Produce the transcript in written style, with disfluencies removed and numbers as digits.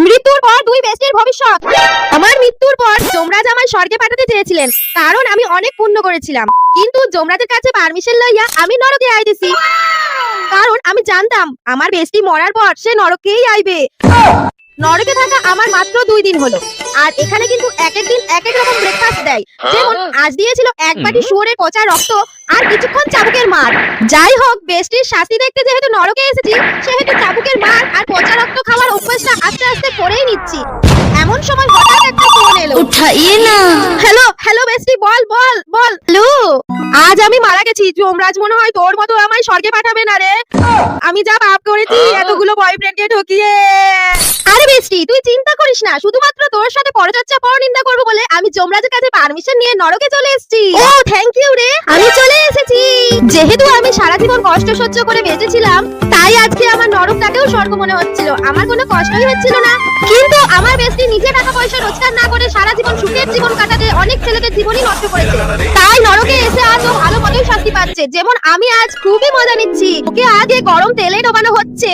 মৃত্যুর পর দুই বেস্টির ভবিষ্যৎ। আমার মৃত্যুর পর যমরাজ আমায় স্বর্গে পাঠাতে চেয়েছিলেন, কারণ আমি অনেক পুণ্য করেছিলাম। কিন্তু যমরাজের কাছে পারমিশন লইয়া আমি নরকে আইতেছি, কারণ আমি জানতাম আমার বেস্টি মরার পর সে নরকেই আইবে। নরকে থাকা আমার মাত্র 2 দিন হলো, আর এখানে কিন্তু এক এক দিন এক এক রকম ব্রেকফাস্ট দেয়। যেমন আজ দিয়েছিল এক বাটি শুয়োরের পচা রক্ত আর কিছুক্ষণ চাবুকের মার। যাই হোক, বেস্টির শাস্তি দেখতে যেহেতু নরকে এসেছি, সেহেতু চাবুকের মার আর পচা রক্ত খাওয়ার অভ্যাসটা আস্তে আস্তে করেই নিচ্ছি। এমন সময় হঠাৎ একটা ফোন এলো। উঠাইয়ে না। হ্যালো হ্যালো বেস্টি, বল বল বল। হ্যালো, আজ আমি মারা গেছি। যমরাজ মনে হয় তোর মতো আমায় স্বর্গে পাঠাবে না রে। আমি যা পাপ করেছি এতগুলো বয়ফ্রেন্ডকে ঠকিয়ে। আরে বেস্টি, তুই চিন্তা করিস না, শুধুমাত্র তোর সাথে পরচর্চা পরনিন্দা করব বলে আমি যমরাজের কাছে পারমিশন নিয়ে নরকে চলে এসেছি। ও থ্যাংক ইউ রে, আমি চলে এসেছি। যেহেতু আমি সারা জীবন কষ্ট সহ্য করে বেঁচেছিলাম, তাই আজকে আমার নরকটাকেও স্বর্গ মনে হচ্ছিল। আমার কোনো কষ্টই হচ্ছিল না। কিন্তু আমার বেস্টি নিজে টাকা পয়সা রোজগার না করে সারা জীবন সুখের জীবন কাটাতে অনেক ছেলেদের জীবনই নষ্ট করেছে। তাই নরকে এসে আজ ও ভালো মতোই শাস্তি পাচ্ছে। যেমন আমি আজ খুবই মজা নিচ্ছি, ওকে আগে গরম তেলে ডোবানো হচ্ছে।